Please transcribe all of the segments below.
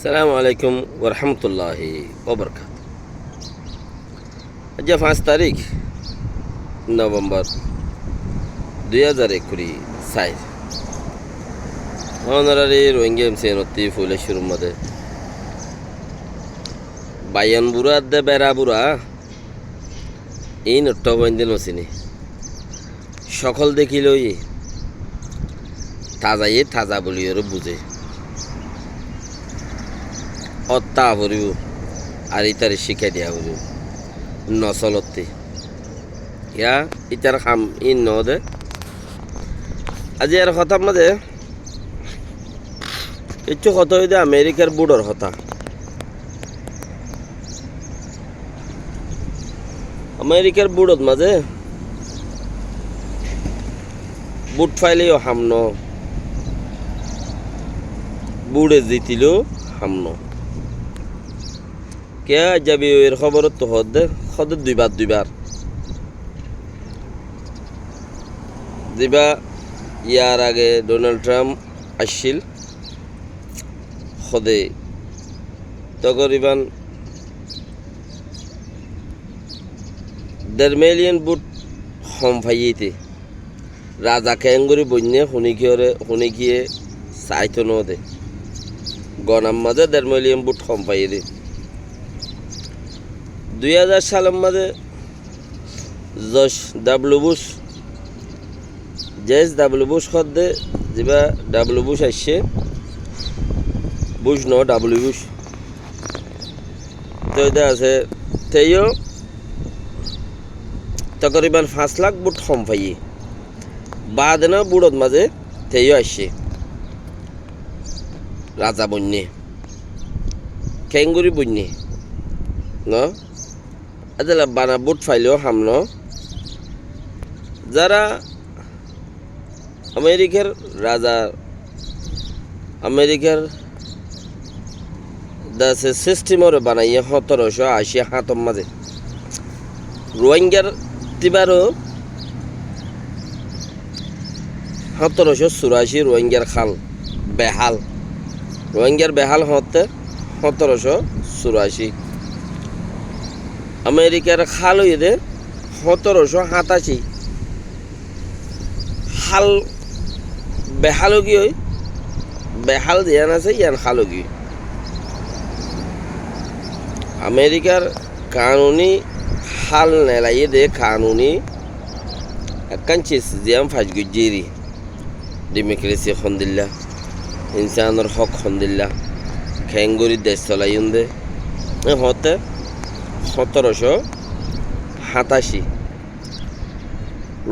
সালামু আলাইকুম ওরহমতুল্লাহি ওবরকাত। আজ 5 তারিখ নভেম্বর 2024 অনারারি রোহিঙ্গা এমসি নতি ফুলে শুরুর মধ্যে বায়ান বুড়া দে বেড়া বুড়া এই নট্ট বন্ধে নচিনি সকল দেখিলই তাজাই তাজা বলি ওর বুঝে অত্তা ভরিব আর ইতারে শিখাই দিয়া ভরিব নচলতে ইয়া ইতার খাম ইন ন দে আজি আর হতার মাঝে কিছু কথা হইতে আমেরিকার বুড়োর হতা আমেরিকার বুড়োর মাঝে বুট ফাইলেও হামন বুড়ে জিতিল হামন কে যাবি এর খবর তো হদ দুইবার দিবা ইয়ার আগে ডোনাল্ড ট্রাম্প আসছিল হদে তকরিবান 1.5 মিলিয়ন বুট হম ফাইয়েতে রাজা কেঙ্গুরি বন্যে শুনিকিয়ে চাইতো নদে গনাম মাঝে 1.5 মিলিয়ন বুট হম ফাইয়ে দে 2000 সালের মাঝে জর্জ ডাব্লিউ বুশ হদে যেবা ডাব্লিউ বুশ আসছে বুশ ন ডাব্লিউ বুশ তো এটা আছে তেইও তকরিবান 5 লাখ বুট হম ফাইয়ে বাদ না বুড়োর মাঝে তেইও আসছে রাজা বন্যে কেঙ্গুরি বন্যে ন আদলা বানা বুট ফাইলেও হামন যারা আমেরিকার রাজা আমেরিকার দাসে সিস্টেমর বানাইয়ে 1780 হাতম মাঝে রোহিঙ্গার তিবারও 1784 রোহিঙ্গার খাল বেহাল রোহিঙ্গার বেহাল হতে 1784 আমেরিকার খাল হইতে 1787 খাল বেহালো কি হয় বেহাল দিয়ান আছে ইয়ান খালো কি আমেরিকার কানুনি হাল নেলাইয়ে দে কানুনি একাঞ্চিস জিয়াম ফাজ গুজিরি ডেমোক্রেসি খন্দিল্লা ইনসানের হক খন্দিল্লা খেঙ্গুরি দেশ চলাইন দে হতে 1787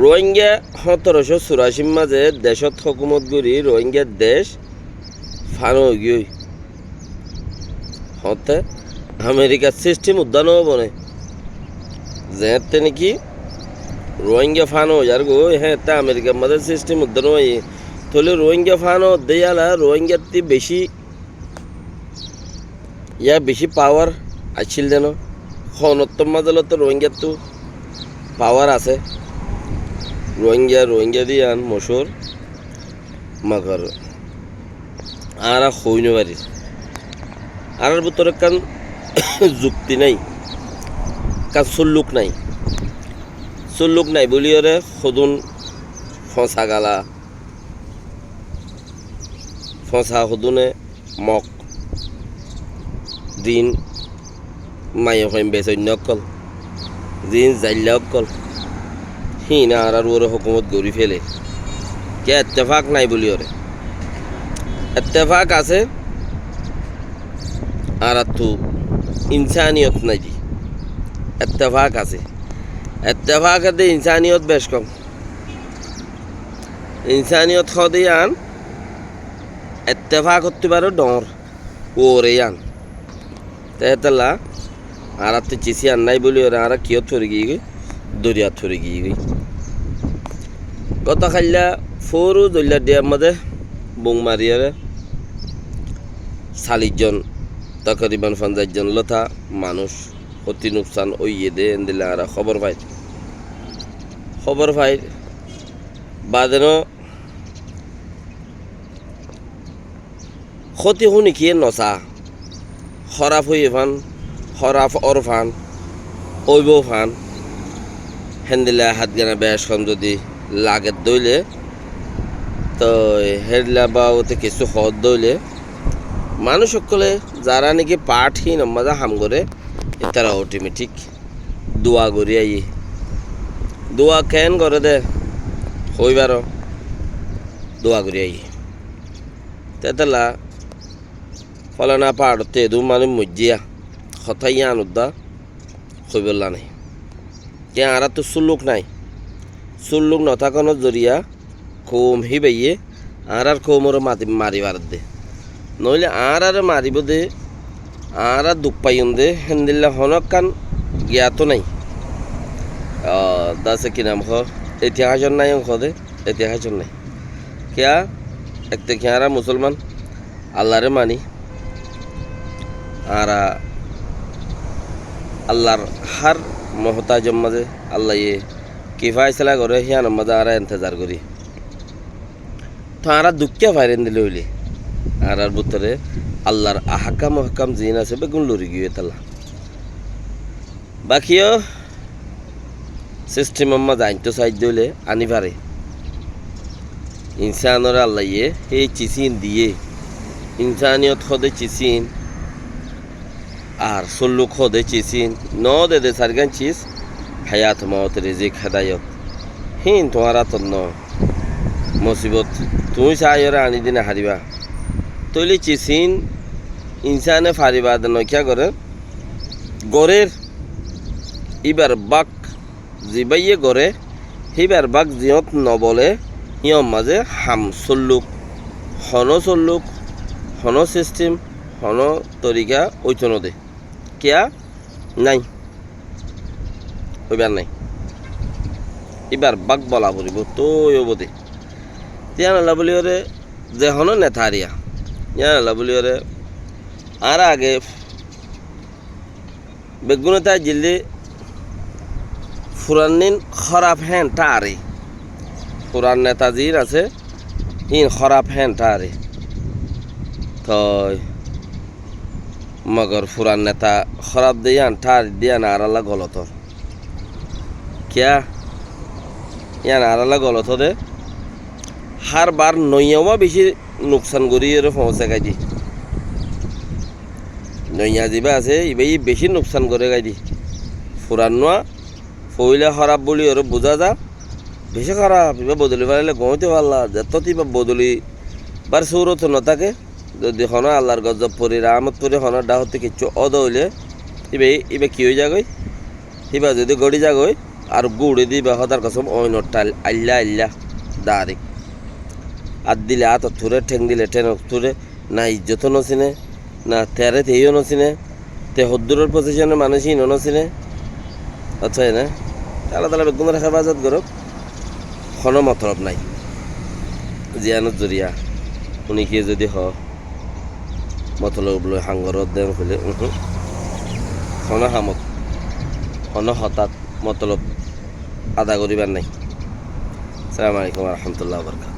রোহিঙ্গা 1784 মাঝে দেশত হকুমত করি রোহিঙ্গার দেশ ফানো গিয়ে হতে আমেরিকার সিস্টেম উদ্যান বনে যেতে নাকি রোহিঙ্গা ফানো যার গো হ্যাঁ তা আমেরিকার মাঝে সিস্টেম উদ্যান তাহলে রোহিঙ্গা ফানো দেয়ালা রোহিঙ্গার বেশি পাওয়ার আছিল যেন খনত্তম মাঝে তো রোহিঙ্গার তো পাওয়ার আছে রোহিঙ্গা দিয়ান মশুর মাগর আর হইন পারি আর ভিতরে কান যুক্তি নাই কান সুল্লুক নাই বলি ওরে সদুন ফসা গালা ফসা সদুনে মক দিন মায়ে হইম বেচন্য অকল দিন জাইল্লা অকল হিনা আর ওরে হুকুমত গড়ি ফেলে কে এত্তেফাক নাই বলি ওরে এত্তেফাক আছে আর তো ইনসানিয়ত নাই দি এত্তেফাক আছে এত্তেফাক দে ইনসানিয়ত বেশ কম ইনসানিয়ত হদে আন এত্তেফাক হতে পারো ডর ওরে আন তেতলা আর তো চিসি আন নাই বলি ওরা আর কিয় থরে গিয়ে দরিয়া থরে গিয়ে গত খাইলা ফোরু দলিয়া ডিয়ার মধ্যে বুং মারিয়ারে 40 জন তকরিবান 50 জন লতা মানুষ অতি নুকসান ওইয়ে দে দিলে আর খবর পাই বাদেন ক্ষতি শুনি কি নচা খরাপ হয়ে ফান খরাপ অর ফান ওইব ফান হেন্দিলা হাত গানা বেশন যদি লাগে দইলে তো হেডলা বা ওতে কিছু হদ দইলে মানুষ সকলে যারা নাকি পাঠহীন মাজা হাম করে তারা অটোমেটিক দোয়া করি আই দোয়া কেন করে দে হইবার দোয়া করি আই তেতলা ফলানা পাহাড়তে এদু মানে মজিয়া হতাই আনুদ্দা হইবলা নাই কে আর তো সুল্লুক নাই সুল্লুক নথাকানোর জরিয়া কম হিবাইয়ে আর কমর মারিবার দে নইলে আর মারিব দে আর দুঃখ পাইন দে হেন্দিল্লা হনক কান জ্ঞাত নাই দাসে কি নাম হ ইতিহাসর নাই অংশ দে ইতিহাসর নাই কেয়া একতে খেয়ারা মুসলমান আল্লাহরে মানি আর আল্লাহর হার মহতাজম মাঝে আল্লাহ ইয়ে কি ফাইসলা করে হিয়ান মাঝে আর ইন্তজার করি তো আর দুঃখে ফাইরেন দিলে হইলে আর ভিতরে আল্লাহর আহকাম মহকাম জিন আছে বেগুন লড়ি গিয়ে তালা বাকিও সিস্টেম আম্মা জানতো সাহায্য হইলে আনি পারে ইনসানর আল্লাহ ইয়ে সেই চিচিন দিয়ে ইনসানিয়ত খদে চিচিন আর সল্লুক খদে চিচিন ন দে সারগান চিজ হায়াত মত রিজিক হেদায়ত হিন তোমার তন্ন মুসিবত তুমি চাইরে আনি দিনে হারিবা তৈলি চিচিন ইনসানে ফারিবা নখ্যা করে গড়ের ইবার বাক জিবাইয়ে গড়ে সিবার বাক জিয়ত নবলে সিয়ম মাঝে হাম চল্লুক হন সিস্টেম হন তরিকা ঐতন দে কিয়া নাই ওইবার নাই এবার বাক বলা পড়ব তো দে তিয়ান আল্লাহ বলি ওরে যে হন নেথারিয়া ইয়ান আল্লাহ বলি ওরে আর আগে বেগুনতা জিল্লি ফুরানিন খরাপ হ্যান টারে পুরান নেতাজির আছে ইন খরাপ হ্যান টারে তো মগর ফুরান নেতা খরাপ দিয়ান ঠার দিয়ান আর আল্লাহ গলত কিয়া ইয়ান আর আল্লাহ গলত দে হার বার নইয়াও বেশি নোকসান করি এর পৌঁছে গাই দি নইয়া যিবা আছে ইবাই বেশি নোকসান করে গাই দি ফুরান নোয়া ফইলে খারাপ বলি ওর বোঝা যা বেশি খারাপ এবার বদলি পারলে গমতে পারলা যত ইবা বদলি বার সৌরত নথাকে যদি হন আল্লাহর গজব পরি রামত পরি হন ডাহতে কিচ্ছু অদ হইলে ইবে কি হয়ে যাগই ইবা যদি গড়ি যাগই আর গুড়ে দিবা হতার কসম ওই নটা আল্লাহ দাঁড়ি আর দিলে আত থুরে ঠেং দিলে ঠেন থুরে না ইজ্জত নচিনে না তেরে তেইও নচিনে তে হদ্দুরের পজিশনের মানুষই নচিনে আচ্ছা না তালা তালা বেগুনের হেফাজত করক কোনো মতলব নাই জিয়ানত জরিয়া উনি কি যদি হ মতলব লৈ সাংগৰত দেন হলে কোনো হামত কোনো হঠাৎ মতলব আদা করিবার নাই আসসালামু আলাইকুম রহমতুল্লাহ বরকাত